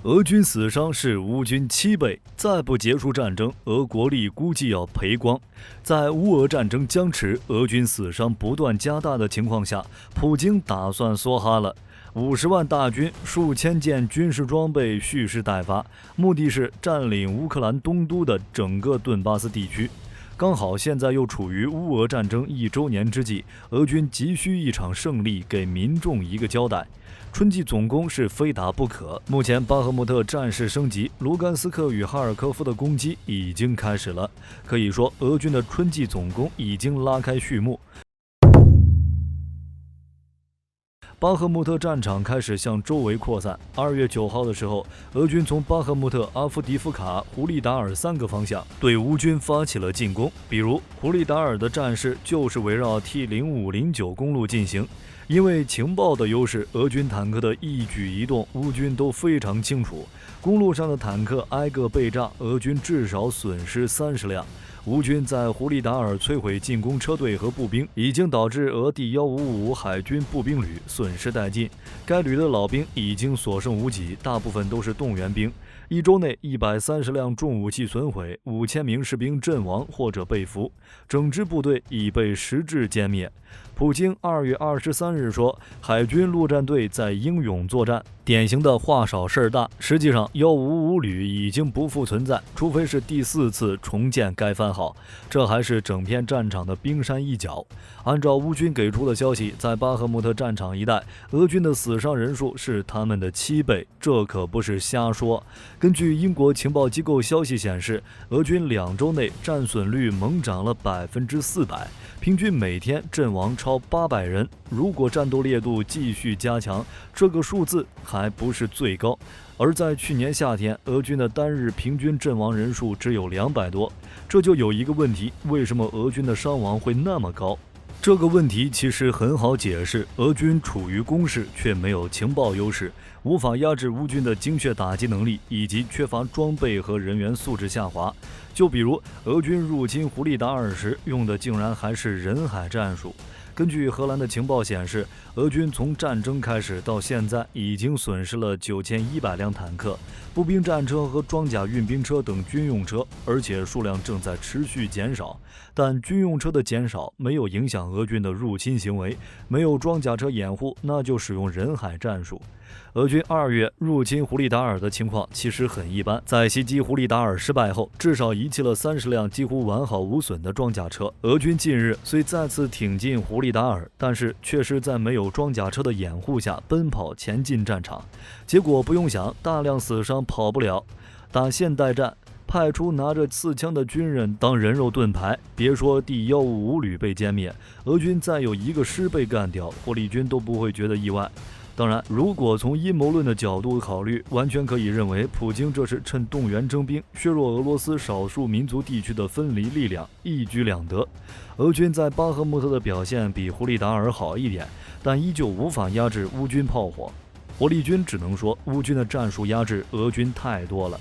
俄军死伤是乌军7倍，再不结束战争，俄国力估计要赔光。在乌俄战争僵持、俄军死伤不断加大的情况下，普京打算梭哈了。50万大军、数千件军事装备蓄势待发，目的是占领乌克兰东都的整个顿巴斯地区。刚好现在又处于乌俄战争1周年之际，俄军急需一场胜利，给民众一个交代。春季总攻是非打不可。目前巴赫穆特战事升级，卢甘斯克与哈尔科夫的攻击已经开始了。可以说，俄军的春季总攻已经拉开序幕。巴赫穆特战场开始向周围扩散。2月9号的时候，俄军从巴赫穆特、阿夫迪夫卡、胡利达尔3个方向对乌军发起了进攻。比如，胡利达尔的战事就是围绕 T0509公路进行。因为情报的优势，俄军坦克的一举一动，乌军都非常清楚。公路上的坦克挨个被炸，俄军至少损失30辆。乌军在胡利达尔摧毁进攻车队和步兵，已经导致俄第1555海军步兵旅损失殆尽。该旅的老兵已经所剩无几，大部分都是动员兵。1周内130辆重武器损毁，5000名士兵阵亡或者被俘，整支部队已被实质歼灭。普京2月23日说，海军陆战队在英勇作战，典型的话少事儿大。实际上，155旅已经不复存在，除非是第4次重建该番号，这还是整片战场的冰山一角。按照乌军给出的消息，在巴赫穆特战场一带，俄军的死伤人数是他们的7倍，这可不是瞎说。根据英国情报机构消息显示，俄军2周内战损率猛涨了400%，平均每天阵亡超800人。如果战斗烈度继续加强，这个数字还不是最高。而在去年夏天，俄军的单日平均阵亡人数只有200多，这就有一个问题：为什么俄军的伤亡会那么高？这个问题其实很好解释，俄军处于攻势却没有情报优势，无法压制乌军的精确打击能力，以及缺乏装备和人员素质下滑。就比如俄军入侵胡利达尔时用的竟然还是人海战术。根据荷兰的情报显示，俄军从战争开始到现在已经损失了9100辆坦克、步兵战车和装甲运兵车等军用车，而且数量正在持续减少。但军用车的减少没有影响俄军的入侵行为，没有装甲车掩护，那就使用人海战术。俄军2月入侵胡利达尔的情况其实很一般，在袭击胡利达尔失败后，至少遗弃了30辆几乎完好无损的装甲车。俄军近日虽再次挺进胡利达尔，但是却是在没有装甲车的掩护下奔跑前进战场，结果不用想，大量死伤跑不了。打现代战，派出拿着刺枪的军人当人肉盾牌，别说第155旅被歼灭，俄军再有1个师被干掉，火力军都不会觉得意外。当然，如果从阴谋论的角度考虑，完全可以认为普京这是趁动员征兵，削弱俄罗斯少数民族地区的分离力量，一举两得。俄军在巴赫穆特的表现比胡利达尔好一点，但依旧无法压制乌军炮火。火力军只能说乌军的战术压制俄军太多了。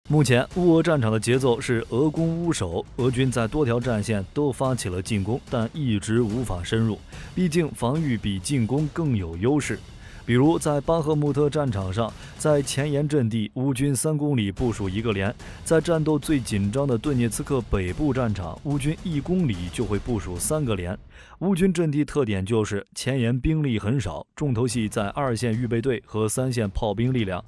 目前乌俄战场的节奏是俄攻乌守，俄军在多条战线都发起了进攻，但一直无法深入，毕竟防御比进攻更有优势。比如在巴赫穆特战场上，在前沿阵地，乌军3公里部署1个连；在战斗最紧张的顿涅茨克北部战场，乌军1公里就会部署3个连。乌军阵地特点就是前沿兵力很少，重头戏在2线预备队和3线炮兵力量。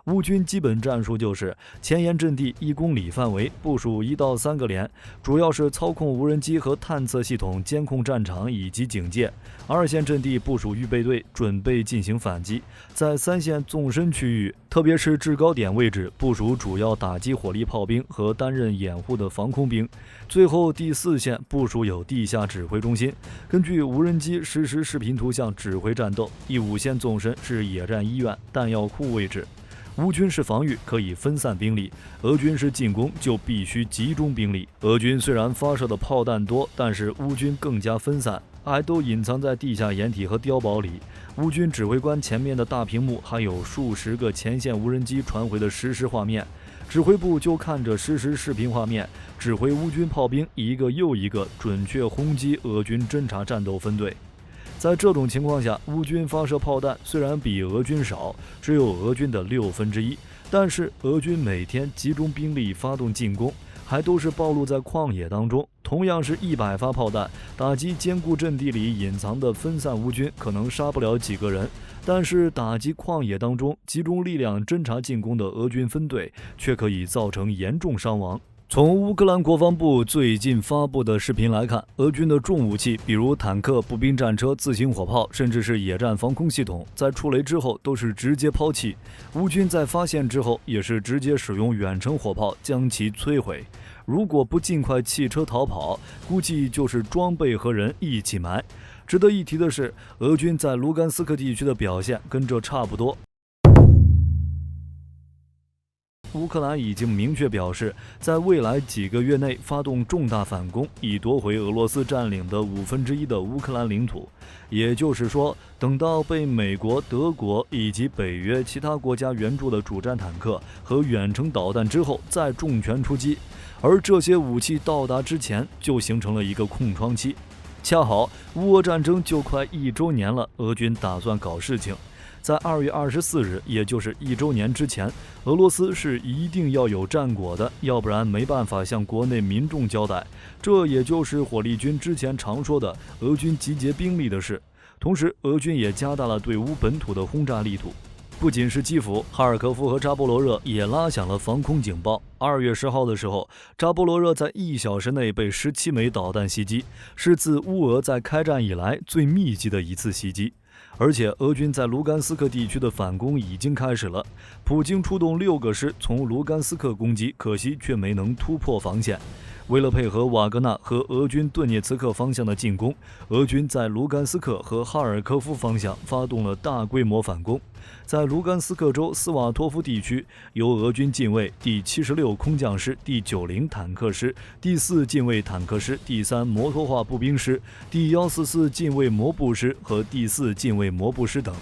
乌军基本战术就是前沿阵地1公里范围部署1到3个连，主要是操控无人机和探测系统监控战场以及警戒。2线阵地部署预备队，准备进行反击。在3线纵深区域，特别是制高点位置，部署主要打击火力炮兵和担任掩护的防空兵。最后第4线部署有地下指挥中心，根据无人机实时视频图像指挥战斗。第5线纵深是野战医院、弹药库位置。乌军是防御，可以分散兵力；俄军是进攻，就必须集中兵力。俄军虽然发射的炮弹多，但是乌军更加分散，还都隐藏在地下掩体和碉堡里。乌军指挥官前面的大屏幕还有数十个前线无人机传回的实时画面，指挥部就看着实时视频画面，指挥乌军炮兵一个又一个准确轰击俄军侦察战斗分队。在这种情况下，乌军发射炮弹虽然比俄军少，只有俄军的1/6，但是俄军每天集中兵力发动进攻，还都是暴露在旷野当中。同样是100发炮弹，打击坚固阵地里隐藏的分散乌军，可能杀不了几个人，但是打击旷野当中集中力量侦察进攻的俄军分队，却可以造成严重伤亡。从乌克兰国防部最近发布的视频来看，俄军的重武器，比如坦克、步兵战车、自行火炮，甚至是野战防空系统，在触雷之后都是直接抛弃。乌军在发现之后，也是直接使用远程火炮将其摧毁。如果不尽快弃车逃跑，估计就是装备和人一起埋。值得一提的是，俄军在卢甘斯克地区的表现跟这差不多。乌克兰已经明确表示，在未来几个月内发动重大反攻，以夺回俄罗斯占领的1/5的乌克兰领土。也就是说，等到被美国、德国以及北约其他国家援助的主战坦克和远程导弹之后，再重拳出击。而这些武器到达之前，就形成了一个空窗期。恰好乌俄战争就快1周年了，俄军打算搞事情。在2月24日，也就是1周年之前，俄罗斯是一定要有战果的，要不然没办法向国内民众交代。这也就是火力军之前常说的俄军集结兵力的事。同时，俄军也加大了对乌本土的轰炸力度。不仅是基辅、哈尔科夫和扎波罗热也拉响了防空警报。2月10号的时候，扎波罗热在1小时内被17枚导弹袭击，是自乌俄在开战以来最密集的一次袭击。而且俄军在卢甘斯克地区的反攻已经开始了，普京出动6个师从卢甘斯克攻击，可惜却没能突破防线。为了配合瓦格纳和俄军顿涅茨克方向的进攻，俄军在卢甘斯克和哈尔科夫方向发动了大规模反攻。在卢甘斯克州斯瓦托夫地区，由俄军近卫第76空降师、第90坦克师、第4近卫坦克师、第3摩托化步兵师、第144近卫摩步师和第4近卫摩步师等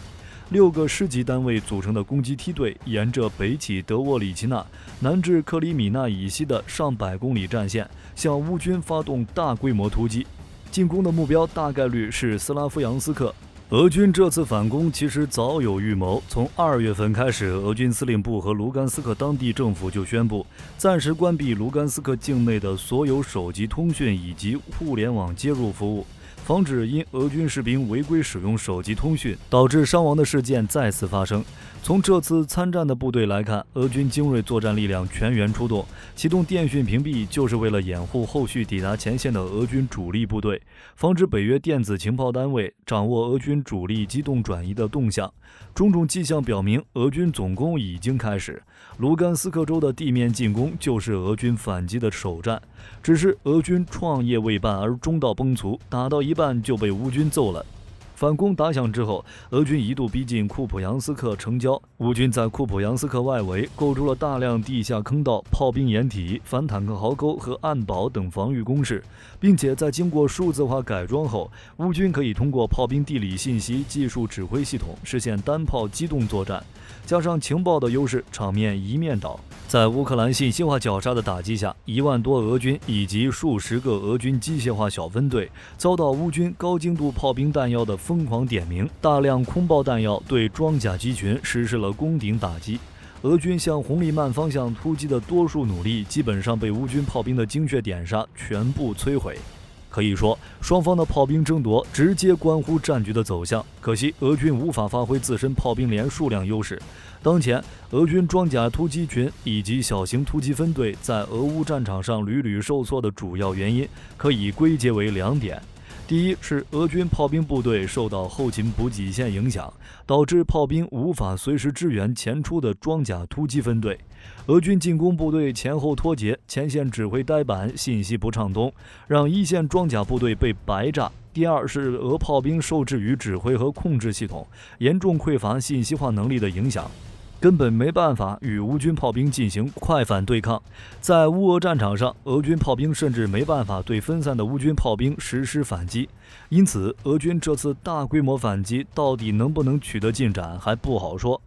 6个师级单位组成的攻击梯队，沿着北起德沃里奇纳，南至克里米纳以西的上百公里战线，向乌军发动大规模突击。进攻的目标大概率是斯拉夫扬斯克。俄军这次反攻其实早有预谋，从2月份开始，俄军司令部和卢甘斯克当地政府就宣布暂时关闭卢甘斯克境内的所有手机通讯以及互联网接入服务，防止因俄军士兵违规使用手机通讯导致伤亡的事件再次发生。从这次参战的部队来看，俄军精锐作战力量全员出动，启动电讯屏蔽就是为了掩护后续抵达前线的俄军主力部队，防止北约电子情报单位掌握俄军主力机动转移的动向。种种迹象表明，俄军总攻已经开始，卢甘斯克州的地面进攻就是俄军反击的首战。只是俄军创业未半而中道崩殂，打到一半就被乌军揍了。反攻打响之后，俄军一度逼近库普扬斯克城郊，乌军在库普扬斯克外围构筑了大量地下坑道、炮兵掩体、反坦克壕沟和暗堡等防御工事，并且在经过数字化改装后，乌军可以通过炮兵地理信息技术指挥系统实现单炮机动作战，加上情报的优势，场面一面倒。在乌克兰信息化绞杀的打击下，1万多俄军以及数十个俄军机械化小分队遭到乌军高精度炮兵弹药的疯狂点名，大量空爆弹药对装甲机群实施了攻顶打击。俄军向红利曼方向突击的多数努力，基本上被乌军炮兵的精确点杀全部摧毁。可以说，双方的炮兵争夺直接关乎战局的走向。可惜，俄军无法发挥自身炮兵连数量优势。当前，俄军装甲突击群以及小型突击分队在俄乌战场上屡屡受挫的主要原因，可以归结为2点。第一是俄军炮兵部队受到后勤补给线影响，导致炮兵无法随时支援前出的装甲突击分队。俄军进攻部队前后脱节，前线指挥呆板，信息不畅通，让一线装甲部队被白炸。第二是俄炮兵受制于指挥和控制系统，严重匮乏信息化能力的影响，根本没办法与乌军炮兵进行快反对抗。在乌俄战场上，俄军炮兵甚至没办法对分散的乌军炮兵实施反击，因此俄军这次大规模反击到底能不能取得进展还不好说。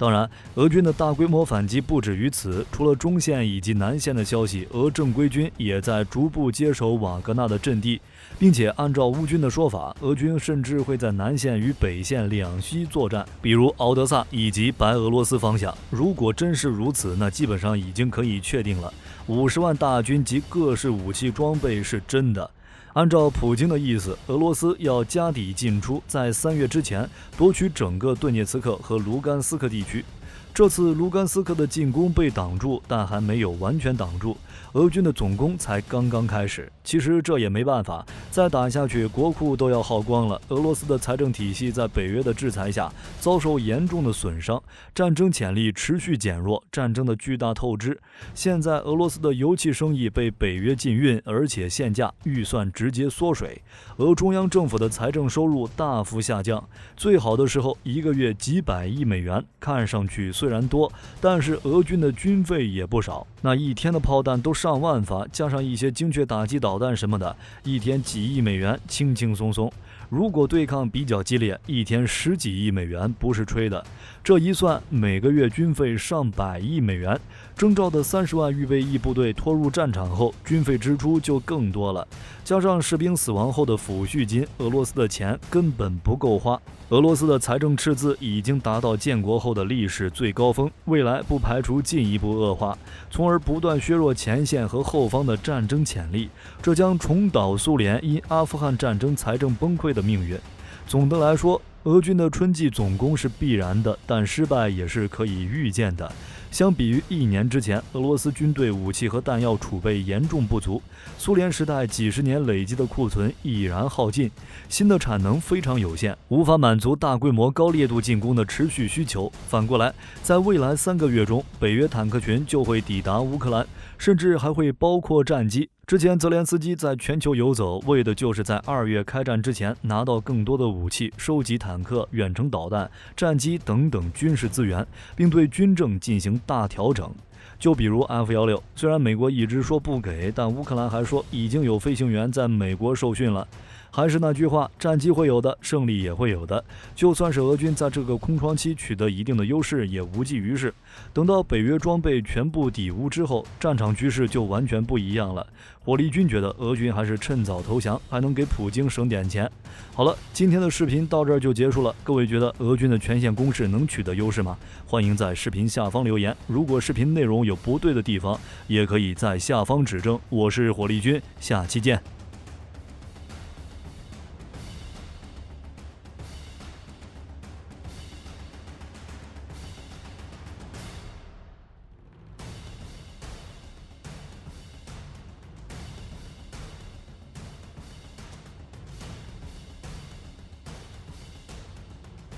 当然，俄军的大规模反击不止于此，除了中线以及南线的消息，俄正规军也在逐步接手瓦格纳的阵地，并且按照乌军的说法，俄军甚至会在南线与北线两栖作战，比如敖德萨以及白俄罗斯方向。如果真是如此，那基本上已经可以确定了，50万大军及各式武器装备是真的。按照普京的意思，俄罗斯要加底进出，在3月之前夺取整个顿涅茨克和卢甘斯克地区。这次卢甘斯克的进攻被挡住，但还没有完全挡住，俄军的总攻才刚刚开始。其实这也没办法，再打下去国库都要耗光了。俄罗斯的财政体系在北约的制裁下遭受严重的损伤，战争潜力持续减弱，战争的巨大透支。现在俄罗斯的油气生意被北约禁运，而且限价，预算直接缩水，俄中央政府的财政收入大幅下降。最好的时候1个月几百亿美元，看上去虽然多，但是俄军的军费也不少。那一天的炮弹都上万发，加上一些精确打击导弹什么的，一天几亿美元，轻轻松松。如果对抗比较激烈，一天10几亿美元不是吹的。这一算，每个月军费上百亿美元。征召的30万预备役部队拖入战场后，军费支出就更多了。加上士兵死亡后的抚恤金，俄罗斯的钱根本不够花。俄罗斯的财政赤字已经达到建国后的历史最高峰，未来不排除进一步恶化，从而不断削弱前线和后方的战争潜力，这将重蹈苏联因阿富汗战争财政崩溃的命运。总的来说，俄军的春季总攻是必然的，但失败也是可以预见的。相比于1年之前，俄罗斯军队武器和弹药储备严重不足，苏联时代几十年累积的库存已然耗尽，新的产能非常有限，无法满足大规模高烈度进攻的持续需求。反过来，在未来3个月中，北约坦克群就会抵达乌克兰，甚至还会包括战机。之前泽连斯基在全球游走，为的就是在2月开战之前拿到更多的武器，收集坦克、远程导弹、战机等等军事资源，并对军政进行大调整。就比如 F-16，虽然美国一直说不给，但乌克兰还说已经有飞行员在美国受训了。还是那句话，战机会有的，胜利也会有的。就算是俄军在这个空窗期取得一定的优势，也无济于事。等到北约装备全部抵乌之后，战场局势就完全不一样了。火力军觉得俄军还是趁早投降，还能给普京省点钱。好了，今天的视频到这儿就结束了。各位觉得俄军的全线攻势能取得优势吗？欢迎在视频下方留言。如果视频内容有不对的地方，也可以在下方指正。我是火力军，下期见。